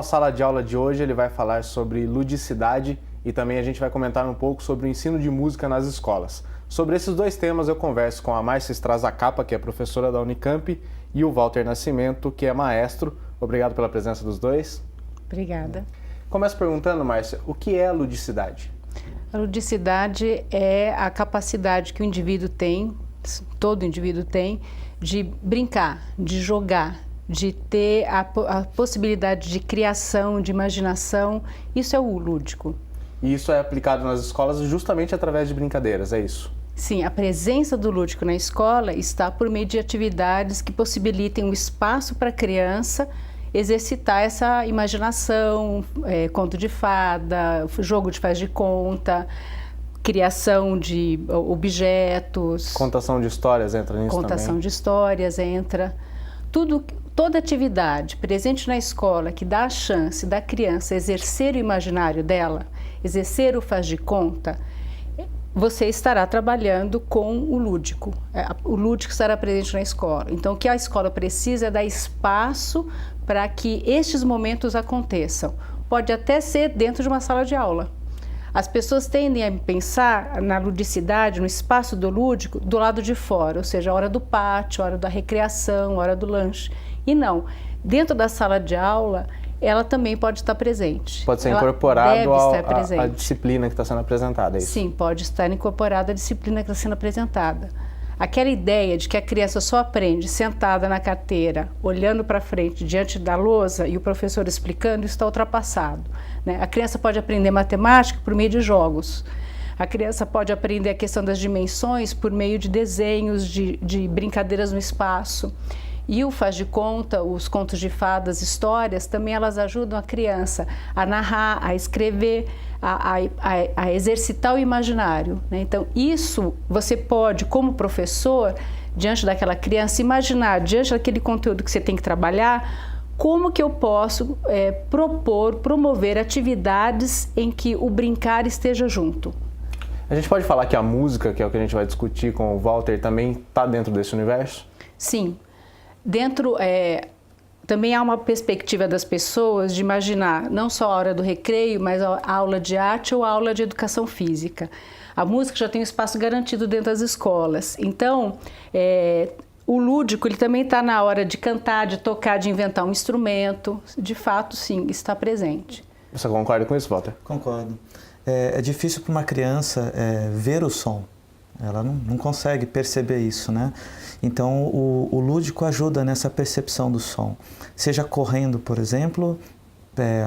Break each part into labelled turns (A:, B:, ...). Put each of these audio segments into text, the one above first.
A: nosso sala de aula de hoje ele vai falar sobre ludicidade e também a gente vai comentar um pouco sobre o ensino de música nas escolas. Sobre esses dois temas eu converso com a Márcia Strazacapa, que é professora da Unicamp, e o Walter Nascimento, que é maestro. Obrigado pela presença dos dois.
B: Obrigada.
A: Começo perguntando, Márcia, o que é a ludicidade?
B: A ludicidade é a capacidade que o indivíduo tem, todo indivíduo tem, de brincar, de jogar, de ter a possibilidade de criação, de imaginação. Isso é o lúdico.
A: E isso é aplicado nas escolas justamente através de brincadeiras, é isso?
B: Sim, a presença do lúdico na escola está por meio de atividades que possibilitem um espaço para a criança exercitar essa imaginação, conto de fada, jogo de faz de conta, criação de objetos.
A: Contação de histórias entra nisso também?
B: Contação de histórias entra. Toda atividade presente na escola que dá a chance da criança exercer o imaginário dela, exercer o faz de conta, você estará trabalhando com o lúdico. O lúdico estará presente na escola. Então, o que a escola precisa é dar espaço para que estes momentos aconteçam. Pode até ser dentro de uma sala de aula. As pessoas tendem a pensar na ludicidade, no espaço do lúdico, do lado de fora, ou seja, a hora do pátio, a hora da recreação, a hora do lanche. E não, dentro da sala de aula, ela também pode estar presente.
A: Pode ser incorporado à disciplina que está sendo apresentada, é isso?
B: Sim, pode estar incorporada à disciplina que está sendo apresentada. Aquela ideia de que a criança só aprende sentada na carteira, olhando para frente, diante da lousa e o professor explicando, isso está ultrapassado, né? A criança pode aprender matemática por meio de jogos. A criança pode aprender a questão das dimensões por meio de desenhos, de brincadeiras no espaço. E o faz de conta, os contos de fadas, histórias, também elas ajudam a criança a narrar, a escrever, a exercitar o imaginário, né? Então, isso você pode, como professor, diante daquela criança, imaginar, diante daquele conteúdo que você tem que trabalhar, como que eu posso promover atividades em que o brincar esteja junto.
A: A gente pode falar que a música, que é o que a gente vai discutir com o Walter, também está dentro desse universo?
B: Sim. Também há uma perspectiva das pessoas de imaginar não só a hora do recreio, mas a aula de arte ou a aula de educação física. A música já tem um espaço garantido dentro das escolas. Então, o lúdico ele também está na hora de cantar, de tocar, de inventar um instrumento. De fato, sim, está presente.
A: Você concorda com isso, Walter?
C: Concordo. É difícil para uma criança ver o som. Ela não consegue perceber isso, né? Então, o lúdico ajuda nessa percepção do som. Seja correndo, por exemplo,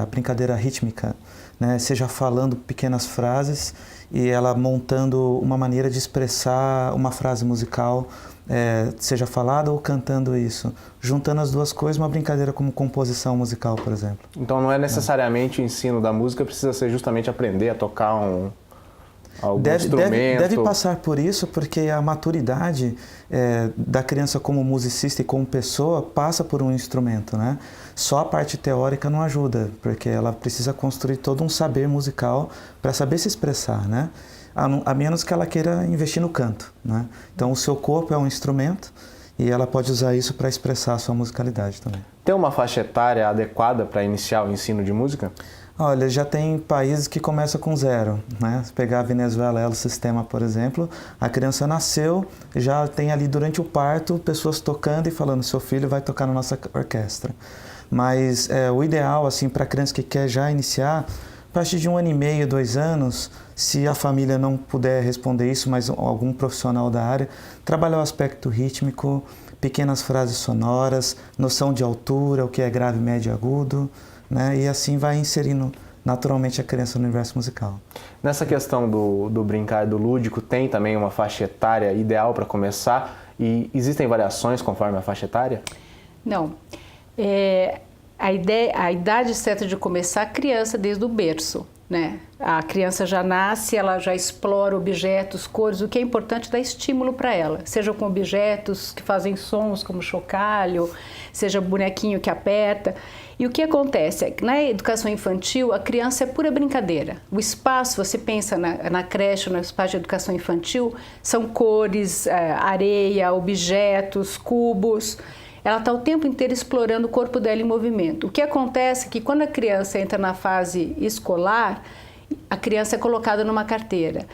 C: a brincadeira rítmica, né? Seja falando pequenas frases e ela montando uma maneira de expressar uma frase musical, seja falada ou cantando isso. Juntando as duas coisas, uma brincadeira como composição musical, por exemplo.
A: Então, não é necessariamente o ensino da música, precisa ser justamente aprender a tocar algum instrumento.
C: Deve passar por isso, porque a maturidade da criança como musicista e como pessoa passa por um instrumento, né? Só a parte teórica não ajuda, porque ela precisa construir todo um saber musical para saber se expressar, né? A menos que ela queira investir no canto, né? Então o seu corpo é um instrumento e ela pode usar isso para expressar a sua musicalidade também.
A: Tem uma faixa etária adequada para iniciar o ensino de música?
C: Olha, já tem países que começam com 0, né? Se pegar a Venezuela, o sistema, por exemplo, a criança nasceu, já tem ali durante o parto pessoas tocando e falando, seu filho vai tocar na nossa orquestra. Mas o ideal, assim, para a criança que quer já iniciar, a partir de 1 ano e meio, 2 anos, se a família não puder responder isso, mas algum profissional da área, trabalhar o aspecto rítmico, pequenas frases sonoras, noção de altura, o que é grave, médio e agudo, né? E assim vai inserindo naturalmente a criança no universo musical.
A: Nessa questão do brincar do lúdico, tem também uma faixa etária ideal para começar? E existem variações conforme a faixa etária?
B: Não. A idade certa de começar a criança desde o berço, né? A criança já nasce, ela já explora objetos, cores, o que é importante é dar estímulo para ela, seja com objetos que fazem sons como chocalho, seja bonequinho que aperta. E o que acontece é que na educação infantil a criança é pura brincadeira. O espaço, você pensa na creche, no espaço de educação infantil, são cores, areia, objetos, cubos. ela está o tempo inteiro explorando o corpo dela em movimento. O que acontece é que quando a criança entra na fase escolar, a criança é colocada numa carteira.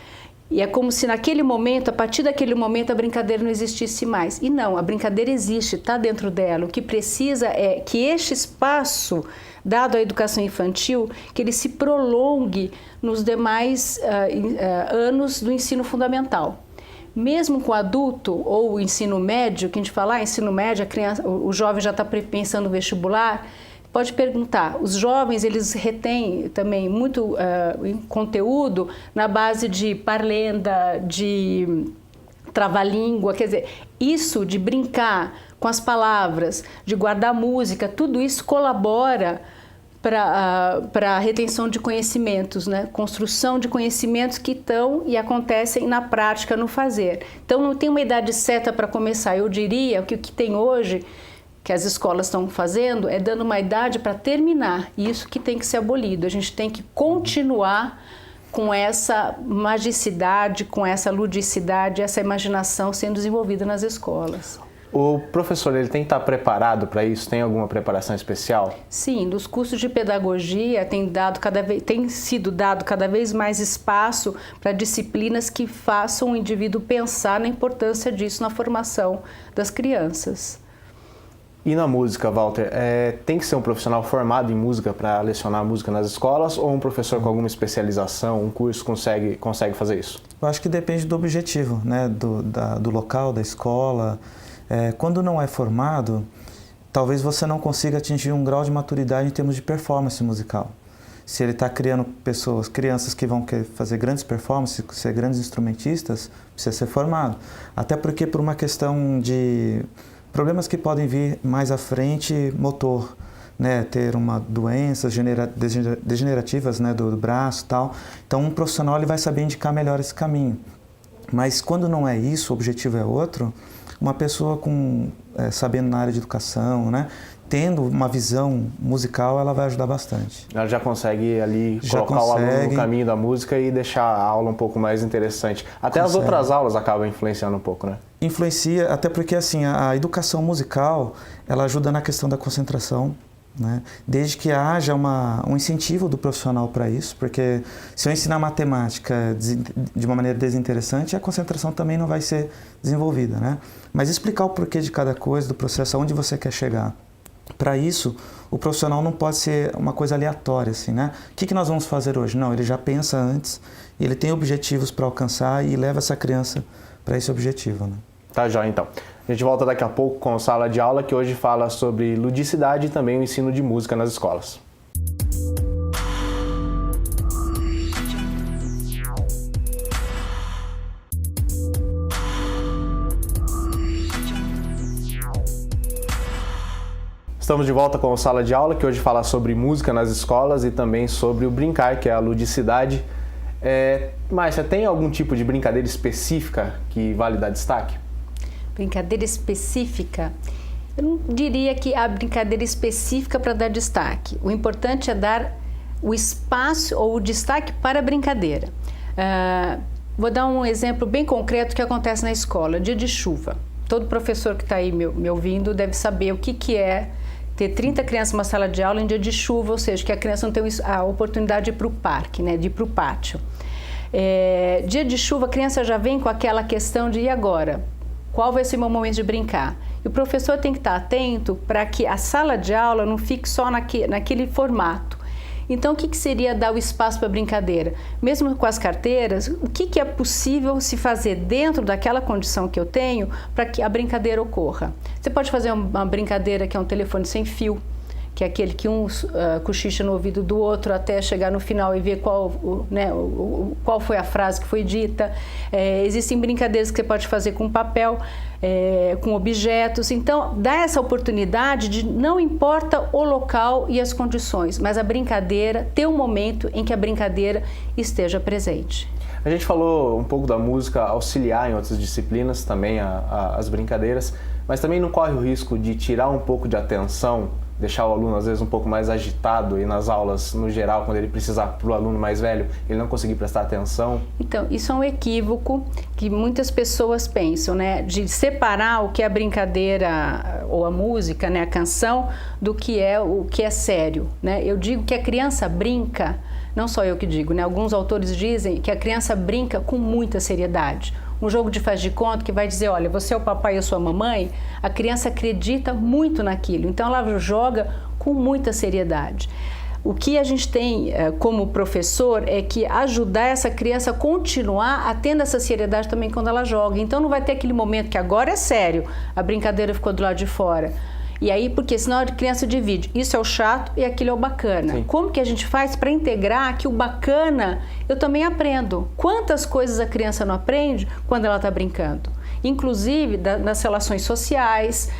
B: E é como se naquele momento, a partir daquele momento, a brincadeira não existisse mais. E não, a brincadeira existe, está dentro dela. O que precisa é que este espaço, dado à educação infantil, que ele se prolongue nos demais anos do ensino fundamental. Mesmo com o adulto ou o ensino médio, que a gente fala, ensino médio, a criança, o jovem já está pensando no vestibular, pode perguntar. Os jovens, eles retêm também muito conteúdo na base de parlenda, de trava-língua, quer dizer, isso de brincar com as palavras, de guardar música, tudo isso colabora para a retenção de conhecimentos, né? Construção de conhecimentos que estão e acontecem na prática, no fazer. Então, não tem uma idade certa para começar. Eu diria que o que tem hoje, que as escolas estão fazendo, é dando uma idade para terminar. E isso que tem que ser abolido. A gente tem que continuar com essa magicidade, com essa ludicidade, essa imaginação sendo desenvolvida nas escolas.
A: O professor, ele tem que estar preparado para isso? Tem alguma preparação especial?
B: Sim, nos cursos de pedagogia tem sido dado cada vez mais espaço para disciplinas que façam o indivíduo pensar na importância disso na formação das crianças.
A: E na música, Walter, tem que ser um profissional formado em música para lecionar música nas escolas ou um professor com alguma especialização, um curso consegue fazer isso?
C: Eu acho que depende do objetivo, né? do local, da escola. Quando não é formado, talvez você não consiga atingir um grau de maturidade em termos de performance musical. Se ele está criando crianças que vão querer fazer grandes performances, ser grandes instrumentistas, precisa ser formado. Até porque por uma questão de problemas que podem vir mais à frente, motor, né, ter uma doenças degenerativas, né, do braço e tal. Então um profissional ele vai saber indicar melhor esse caminho. Mas quando não é isso, o objetivo é outro, uma pessoa sabendo na área de educação, né, tendo uma visão musical, ela vai ajudar bastante.
A: Ela já consegue ali colocar o aluno no caminho da música e deixar a aula um pouco mais interessante. Até as outras aulas acabam influenciando um pouco, né? Influencia,
C: até porque assim, a educação musical, ela ajuda na questão da concentração, né? Desde que haja um incentivo do profissional para isso, porque se eu ensinar matemática de uma maneira desinteressante, a concentração também não vai ser desenvolvida, né? Mas explicar o porquê de cada coisa, do processo, aonde você quer chegar. Para isso, o profissional não pode ser uma coisa aleatória, assim, né? O que nós vamos fazer hoje? Não, ele já pensa antes, ele tem objetivos para alcançar e leva essa criança para esse objetivo, né?
A: Tá jóia, então. A gente volta daqui a pouco com a Sala de Aula, que hoje fala sobre ludicidade e também o ensino de música nas escolas. Estamos de volta com a Sala de Aula, que hoje fala sobre música nas escolas e também sobre o brincar, que é a ludicidade. Márcia, tem algum tipo de brincadeira específica que vale dar destaque?
B: Brincadeira específica? Eu não diria que há brincadeira específica para dar destaque. O importante é dar o espaço ou o destaque para a brincadeira. Vou dar um exemplo bem concreto que acontece na escola, dia de chuva. Todo professor que está aí me ouvindo deve saber o que é ter 30 crianças numa sala de aula em dia de chuva, ou seja, que a criança não tem a oportunidade de ir para o parque, né, de ir para o pátio. Dia de chuva, a criança já vem com aquela questão de e agora? Qual vai ser o meu momento de brincar? E o professor tem que estar atento para que a sala de aula não fique só naquele formato. Então, o que seria dar o espaço para a brincadeira? Mesmo com as carteiras, o que é possível se fazer dentro daquela condição que eu tenho para que a brincadeira ocorra? Você pode fazer uma brincadeira que é um telefone sem fio, que é aquele que um cochicha no ouvido do outro até chegar no final e ver qual foi a frase que foi dita. Existem brincadeiras que você pode fazer com papel, com objetos. Então, dá essa oportunidade de não importa o local e as condições, mas a brincadeira, ter um momento em que a brincadeira esteja presente.
A: A gente falou um pouco da música auxiliar em outras disciplinas, também as brincadeiras, mas também não corre o risco de tirar um pouco de atenção, deixar o aluno às vezes um pouco mais agitado e nas aulas no geral, quando ele precisar para o aluno mais velho, ele não conseguir prestar atenção?
B: Então, isso é um equívoco que muitas pessoas pensam, né? De separar o que é a brincadeira ou a música, né? A canção, do que é o que é sério, né? Eu digo que a criança brinca, não só eu que digo, né? Alguns autores dizem que a criança brinca com muita seriedade. Um jogo de faz de conta que vai dizer, olha, você é o papai e eu sou a mamãe, a criança acredita muito naquilo, então ela joga com muita seriedade. O que a gente tem como professor é que ajudar essa criança a continuar a tendo essa seriedade também quando ela joga. Então não vai ter aquele momento que agora é sério, a brincadeira ficou do lado de fora. E aí, porque senão a criança divide, isso é o chato e aquilo é o bacana. Sim. Como que a gente faz para integrar que o bacana eu também aprendo? Quantas coisas a criança não aprende quando ela está brincando? Inclusive nas relações sociais,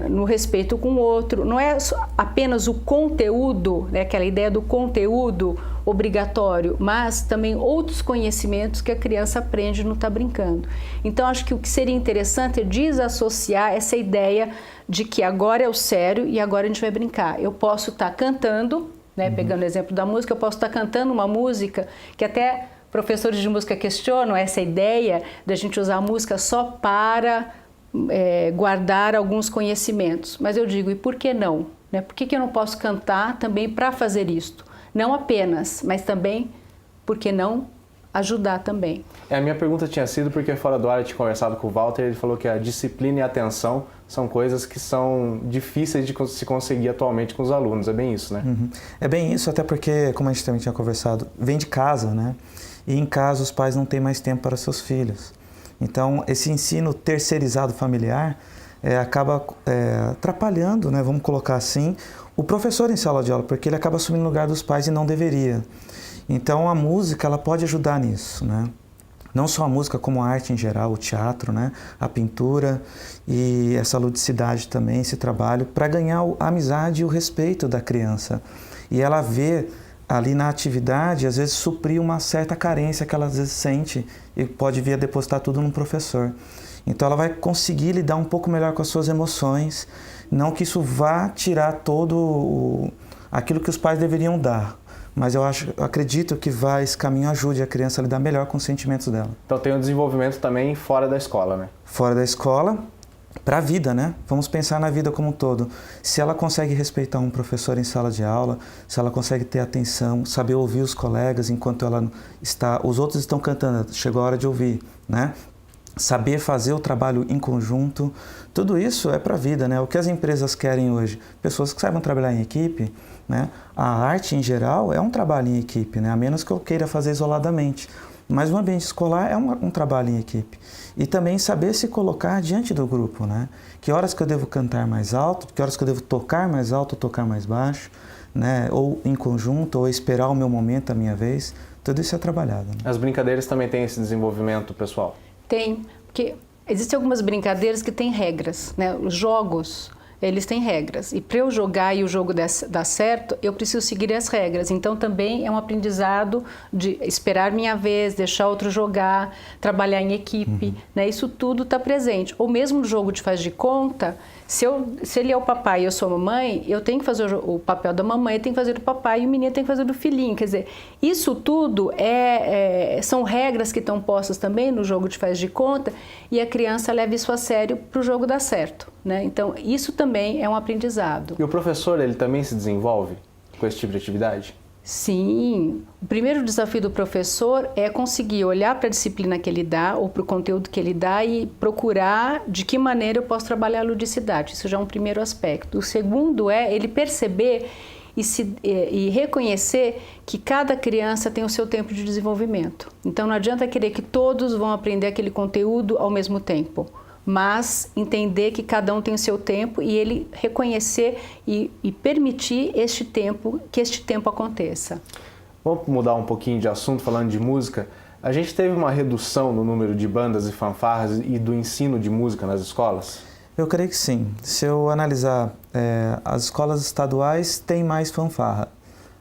B: no respeito com o outro. Não é apenas o conteúdo, né, aquela ideia do conteúdo obrigatório, mas também outros conhecimentos que a criança aprende no estar brincando. Então, acho que o que seria interessante é desassociar essa ideia de que agora é o sério e agora a gente vai brincar. Eu posso estar cantando, né, pegando o exemplo da música, eu posso estar cantando uma música que até professores de música questionam essa ideia de a gente usar a música só para guardar alguns conhecimentos. Mas eu digo, e por que não? Né? Por que eu não posso cantar também para fazer isto? Não apenas, mas também, por que não ajudar também?
A: A minha pergunta tinha sido porque fora do ar eu tinha conversado com o Walter, ele falou que a disciplina e a atenção são coisas que são difíceis de se conseguir atualmente com os alunos, é bem isso, né?
C: Uhum. É bem isso, até porque, como a gente também tinha conversado, vem de casa, né? E em casa os pais não têm mais tempo para seus filhos. Então, esse ensino terceirizado familiar acaba atrapalhando, né? Vamos colocar assim, o professor em sala de aula, porque ele acaba assumindo o lugar dos pais e não deveria. Então, a música ela pode ajudar nisso, né? Não só a música, como a arte em geral, o teatro, né? A pintura e essa ludicidade também, esse trabalho, para ganhar a amizade e o respeito da criança. E ela vê ali na atividade, às vezes, suprir uma certa carência que ela às vezes sente e pode vir a depositar tudo no professor. Então, ela vai conseguir lidar um pouco melhor com as suas emoções, não que isso vá tirar todo aquilo que os pais deveriam dar. Mas eu acredito que esse caminho ajude a criança a lidar melhor com os sentimentos dela.
A: Então tem um desenvolvimento também fora da escola, né?
C: Fora da escola, para a vida, né? Vamos pensar na vida como um todo. Se ela consegue respeitar um professor em sala de aula, se ela consegue ter atenção, saber ouvir os colegas enquanto os outros estão cantando, chegou a hora de ouvir, né? Saber fazer o trabalho em conjunto, tudo isso é para a vida, né? O que as empresas querem hoje? Pessoas que saibam trabalhar em equipe, né? A arte, em geral, é um trabalho em equipe, né? A menos que eu queira fazer isoladamente. Mas o ambiente escolar é um trabalho em equipe. E também saber se colocar diante do grupo, né? Que horas que eu devo cantar mais alto, que horas que eu devo tocar mais alto ou tocar mais baixo, né? Ou em conjunto, ou esperar o meu momento, a minha vez. Tudo isso é trabalhado, né?
A: As brincadeiras também têm esse desenvolvimento, pessoal?
B: Tem, porque existem algumas brincadeiras que têm regras, né? Os jogos, eles têm regras. E para eu jogar e o jogo dar certo, eu preciso seguir as regras. Então também é um aprendizado de esperar minha vez, deixar outro jogar, trabalhar em equipe, né? Isso tudo está presente. Ou mesmo no jogo de faz de conta, se ele é o papai e eu sou a mamãe, eu tenho que fazer o papel da mamãe, eu tenho que fazer do papai e o menino tem que fazer do filhinho. Quer dizer, isso tudo são regras que estão postas também no jogo de faz de conta e a criança leva isso a sério para o jogo dar certo, né? Então, isso também é um aprendizado.
A: E o professor, ele também se desenvolve com esse tipo de atividade?
B: Sim, o primeiro desafio do professor é conseguir olhar para a disciplina que ele dá ou para o conteúdo que ele dá e procurar de que maneira eu posso trabalhar a ludicidade. Isso já é um primeiro aspecto. O segundo é ele perceber e reconhecer que cada criança tem o seu tempo de desenvolvimento. Então não adianta querer que todos vão aprender aquele conteúdo ao mesmo tempo, mas entender que cada um tem o seu tempo e ele reconhecer e permitir que este tempo aconteça.
A: Vamos mudar um pouquinho de assunto, falando de música. A gente teve uma redução no número de bandas e fanfarras e do ensino de música nas escolas?
C: Eu creio que sim. Se eu analisar, as escolas estaduais têm mais fanfarra.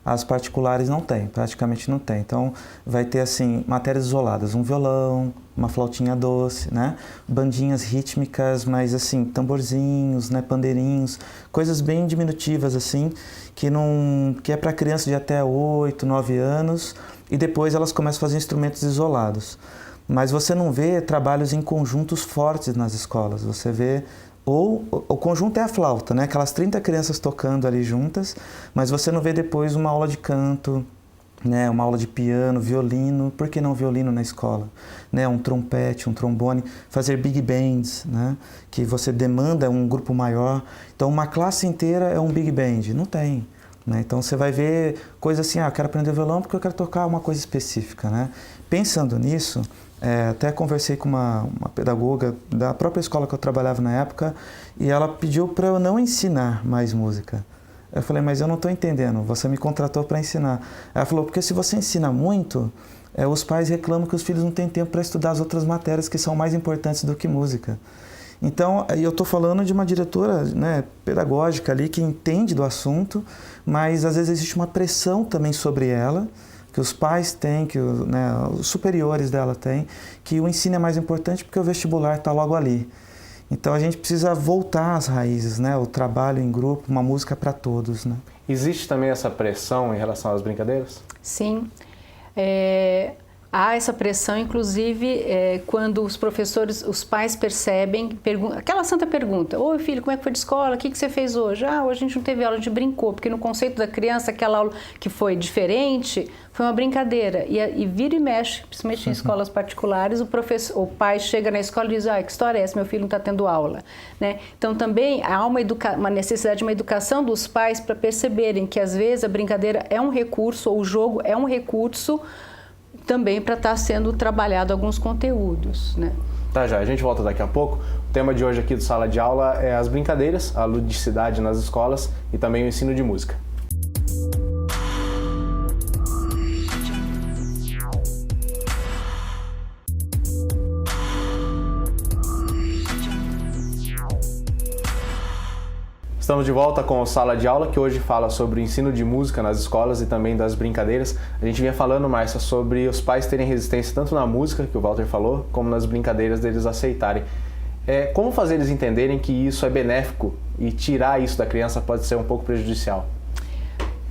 C: As particulares não tem, praticamente não tem. Então, vai ter, assim, matérias isoladas, um violão, uma flautinha doce, né? Bandinhas rítmicas, mas, assim, tamborzinhos, né? Pandeirinhos, coisas bem diminutivas, assim, que é para criança de até 8, 9 anos, e depois elas começam a fazer instrumentos isolados. Mas você não vê trabalhos em conjuntos fortes nas escolas, você vê... Ou o conjunto é a flauta, né? Aquelas 30 crianças tocando ali juntas, mas você não vê depois uma aula de canto, né? Uma aula de piano, violino. Por que não violino na escola? Né? Um trompete, um trombone, fazer big bands, né? Que você demanda um grupo maior. Então, uma classe inteira é um big band. Não tem. Né? Então, você vai ver coisas assim, eu quero aprender violão porque eu quero tocar uma coisa específica. Né? Pensando nisso... até conversei com uma pedagoga da própria escola que eu trabalhava na época e ela pediu para eu não ensinar mais música. Eu falei, mas eu não estou entendendo, você me contratou para ensinar. Ela falou, porque se você ensina muito, os pais reclamam que os filhos não têm tempo para estudar as outras matérias que são mais importantes do que música. Então, eu estou falando de uma diretora, né, pedagógica ali que entende do assunto, mas às vezes existe uma pressão também sobre ela, que os pais têm, que os superiores dela têm, que o ensino é mais importante porque o vestibular está logo ali. Então a gente precisa voltar às raízes, né? O trabalho em grupo, uma música para todos. Né?
A: Existe também essa pressão em relação às brincadeiras?
B: Sim. Há essa pressão, inclusive, quando os professores, os pais percebem, aquela santa pergunta, oi filho, como é que foi de escola, o que você fez hoje? Hoje a gente não teve aula, a gente brincou, porque no conceito da criança, aquela aula que foi diferente, foi uma brincadeira. E vira e mexe, principalmente em escolas particulares, o pai chega na escola e diz, que história é essa, meu filho não está tendo aula. Né? Então também há uma necessidade de uma educação dos pais para perceberem que às vezes a brincadeira é um recurso, ou o jogo é um recurso, também para estar sendo trabalhado alguns conteúdos, né?
A: Tá, já. A gente volta daqui a pouco. O tema de hoje aqui do Sala de Aula é as brincadeiras, a ludicidade nas escolas e também o ensino de música. Estamos de volta com o Sala de Aula, que hoje fala sobre o ensino de música nas escolas e também das brincadeiras. A gente vinha falando, Márcia, sobre os pais terem resistência tanto na música, que o Walter falou, como nas brincadeiras deles aceitarem. Como fazer eles entenderem que isso é benéfico e tirar isso da criança pode ser um pouco prejudicial?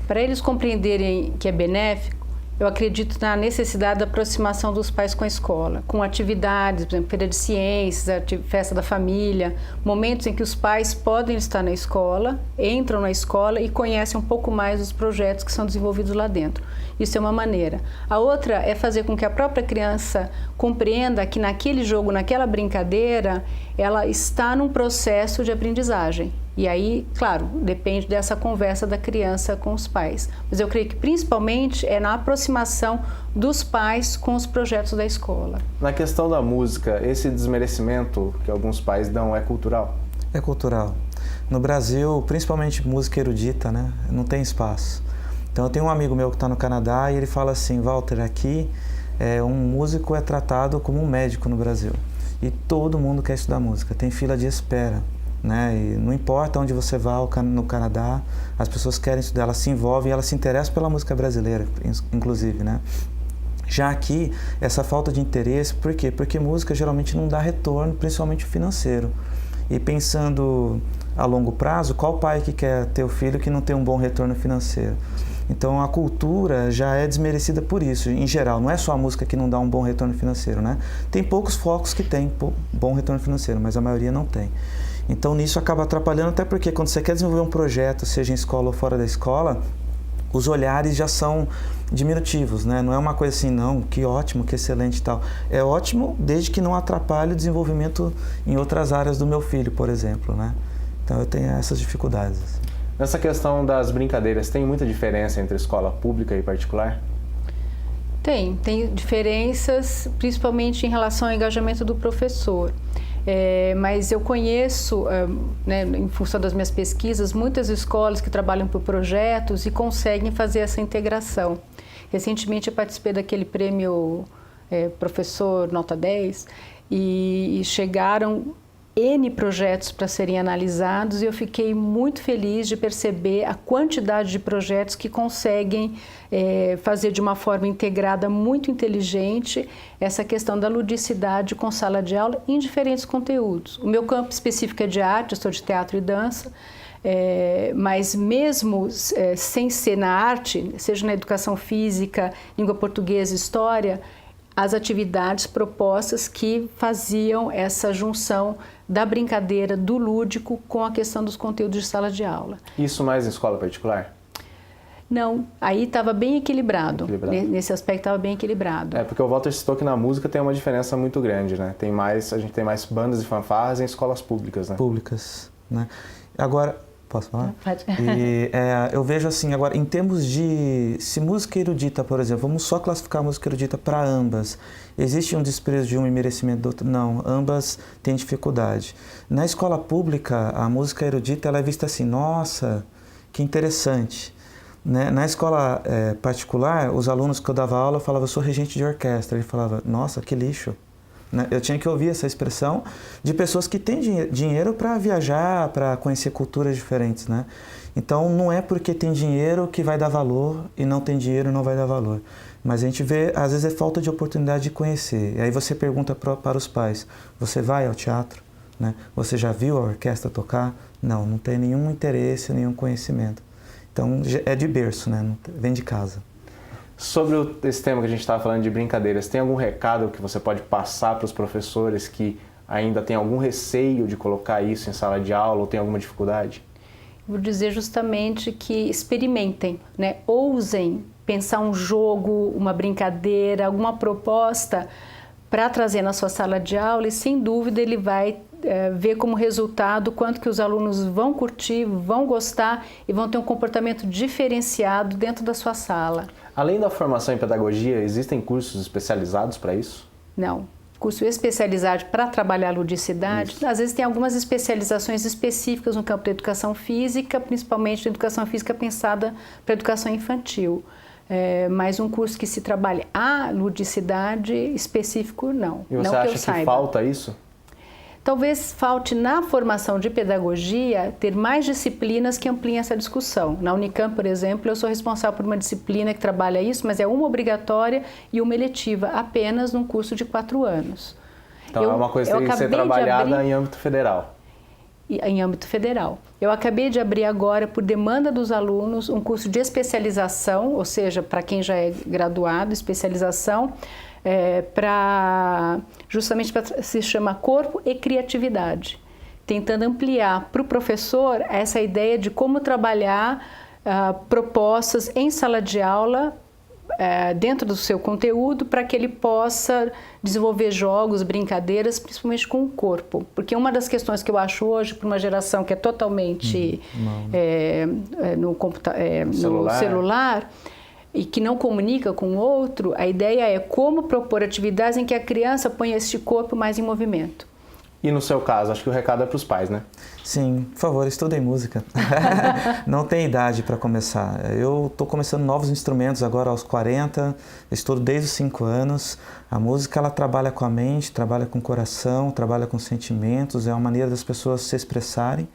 B: Para eles compreenderem que é benéfico, eu acredito na necessidade da aproximação dos pais com a escola, com atividades, por exemplo, feira de ciências, festa da família, momentos em que os pais podem estar na escola, entram na escola e conhecem um pouco mais os projetos que são desenvolvidos lá dentro. Isso é uma maneira. A outra é fazer com que a própria criança compreenda que naquele jogo, naquela brincadeira, ela está num processo de aprendizagem. E aí, claro, depende dessa conversa da criança com os pais. Mas eu creio que principalmente é na aproximação dos pais com os projetos da escola.
A: Na questão da música, esse desmerecimento que alguns pais dão é cultural?
C: É cultural. No Brasil, principalmente música erudita, né? Não tem espaço. Então eu tenho um amigo meu que está no Canadá e ele fala assim, Walter, aqui um músico é tratado como um médico no Brasil. E todo mundo quer estudar música, tem fila de espera. Né? E não importa onde você vá no Canadá, as pessoas querem estudar, elas se envolvem, elas se interessam pela música brasileira, inclusive, né? Já aqui, essa falta de interesse, por quê? Porque música geralmente não dá retorno, principalmente financeiro. E pensando a longo prazo, qual pai que quer ter o filho que não tem um bom retorno financeiro? Então a cultura já é desmerecida por isso, em geral, não é só a música que não dá um bom retorno financeiro, né? Tem poucos focos que tem bom retorno financeiro, mas a maioria não tem. Então nisso acaba atrapalhando, até porque quando você quer desenvolver um projeto, seja em escola ou fora da escola, os olhares já são diminutivos, né? Não é uma coisa assim, não, que ótimo, que excelente e tal. É ótimo desde que não atrapalhe o desenvolvimento em outras áreas do meu filho, por exemplo, né? Então eu tenho essas dificuldades.
A: Nessa questão das brincadeiras, tem muita diferença entre escola pública e particular?
B: Tem diferenças, principalmente em relação ao engajamento do professor. Mas eu conheço, né, em função das minhas pesquisas, muitas escolas que trabalham por projetos e conseguem fazer essa integração. Recentemente eu participei daquele prêmio Professor Nota 10 e chegaram N projetos para serem analisados e eu fiquei muito feliz de perceber a quantidade de projetos que conseguem fazer de uma forma integrada muito inteligente essa questão da ludicidade com sala de aula em diferentes conteúdos. O meu campo específico é de arte, eu sou de teatro e dança, mas mesmo sem ser na arte, seja na educação física, língua portuguesa, história, as atividades propostas que faziam essa junção da brincadeira, do lúdico, com a questão dos conteúdos de sala de aula.
A: Isso mais em escola particular?
B: Não, aí estava bem equilibrado. Nesse aspecto estava bem equilibrado.
A: Porque o Walter citou que na música tem uma diferença muito grande, né? A gente tem mais bandas e fanfarras em escolas públicas, né?
C: Públicas, né? Agora, posso falar?
B: Pode.
C: Eu vejo assim, agora, em termos de... Se música erudita, por exemplo, vamos só classificar a música erudita para ambas. Existe um desprezo de uma e merecimento do outro? Não, ambas têm dificuldade. Na escola pública, a música erudita ela é vista assim, nossa, que interessante. Né? Na escola particular, os alunos que eu dava aula falavam, eu sou regente de orquestra. Ele falava, nossa, que lixo. Eu tinha que ouvir essa expressão de pessoas que têm dinheiro para viajar, para conhecer culturas diferentes, né? Então, não é porque tem dinheiro que vai dar valor e não tem dinheiro não vai dar valor. Mas a gente vê, às vezes, é falta de oportunidade de conhecer. E aí você pergunta para os pais, você vai ao teatro? Né? Você já viu a orquestra tocar? Não, não tem nenhum interesse, nenhum conhecimento. Então, é de berço, né? Vem de casa.
A: Sobre esse tema que a gente estava falando de brincadeiras, tem algum recado que você pode passar para os professores que ainda têm algum receio de colocar isso em sala de aula ou tem alguma dificuldade?
B: Vou dizer justamente que experimentem, né? Ousem pensar um jogo, uma brincadeira, alguma proposta para trazer na sua sala de aula e sem dúvida ele vai ver como resultado quanto que os alunos vão curtir, vão gostar e vão ter um comportamento diferenciado dentro da sua sala.
A: Além da formação em pedagogia, existem cursos especializados para isso?
B: Não. Curso especializado para trabalhar a ludicidade, às vezes tem algumas especializações específicas no campo da educação física, principalmente da educação física pensada para a educação infantil. Mas um curso que se trabalhe a ludicidade específico, não.
A: E você
B: não
A: acha que falta isso?
B: Talvez falte na formação de pedagogia ter mais disciplinas que ampliem essa discussão. Na Unicamp, por exemplo, eu sou responsável por uma disciplina que trabalha isso, mas é uma obrigatória e uma eletiva, apenas num curso de 4 anos.
A: Então é uma coisa que tem que ser trabalhada em âmbito federal.
B: Em âmbito federal. Eu acabei de abrir agora, por demanda dos alunos, um curso de especialização, ou seja, para quem já é graduado, especialização, justamente para se chama Corpo e Criatividade, tentando ampliar para o professor essa ideia de como trabalhar propostas em sala de aula dentro do seu conteúdo para que ele possa desenvolver jogos, brincadeiras, principalmente com o corpo. Porque uma das questões que eu acho hoje para uma geração que é totalmente no celular e que não comunica com o outro, a ideia é como propor atividades em que a criança ponha este corpo mais em movimento.
A: E no seu caso, acho que o recado é para os pais, né?
C: Sim, por favor, estudem música. Não tem idade para começar. Eu estou começando novos instrumentos agora aos 40, estudo desde os 5 anos. A música, ela trabalha com a mente, trabalha com o coração, trabalha com sentimentos, é uma maneira das pessoas se expressarem.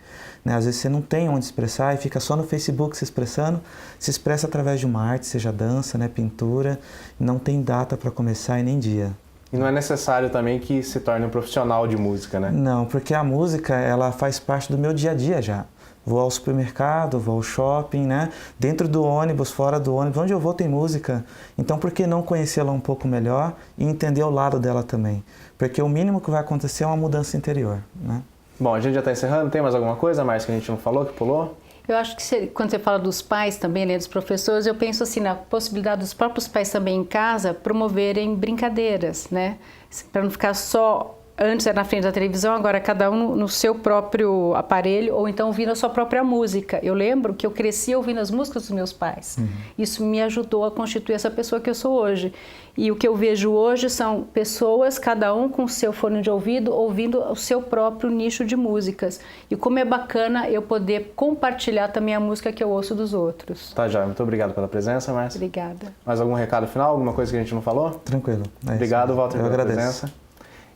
C: Né? Às vezes você não tem onde expressar e fica só no Facebook se expressando. Se expressa através de uma arte, seja dança, né, pintura. Não tem data para começar e nem dia.
A: E não é necessário também que se torne um profissional de música, né?
C: Não, porque a música, ela faz parte do meu dia a dia já. Vou ao supermercado, vou ao shopping, né? Dentro do ônibus, fora do ônibus, onde eu vou tem música. Então, por que não conhecê-la um pouco melhor e entender o lado dela também? Porque o mínimo que vai acontecer é uma mudança interior, né?
A: Bom, a gente já está encerrando. Tem mais alguma coisa mais que a gente não falou, que pulou?
B: Eu acho que quando você fala dos pais também, né, dos professores, eu penso assim na possibilidade dos próprios pais também em casa promoverem brincadeiras, né? Para não ficar só, antes era na frente da televisão, agora cada um no seu próprio aparelho ou então ouvindo a sua própria música. Eu lembro que eu cresci ouvindo as músicas dos meus pais. Isso me ajudou a constituir essa pessoa que eu sou hoje. E o que eu vejo hoje são pessoas, cada um com o seu fone de ouvido, ouvindo o seu próprio nicho de músicas. E como é bacana eu poder compartilhar também a música que eu ouço dos outros.
A: Tá, já. Muito obrigado pela presença, Márcia.
B: Obrigada.
A: Mais algum recado final? Alguma coisa que a gente não falou?
C: Tranquilo.
A: Obrigado, Walter, pela presença.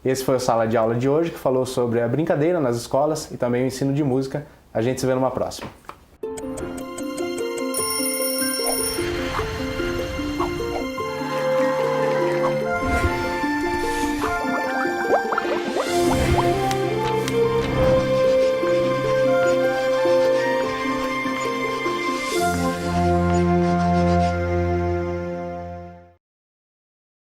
A: Esse foi o Sala de Aula de hoje, que falou sobre a brincadeira nas escolas e também o ensino de música. A gente se vê numa próxima.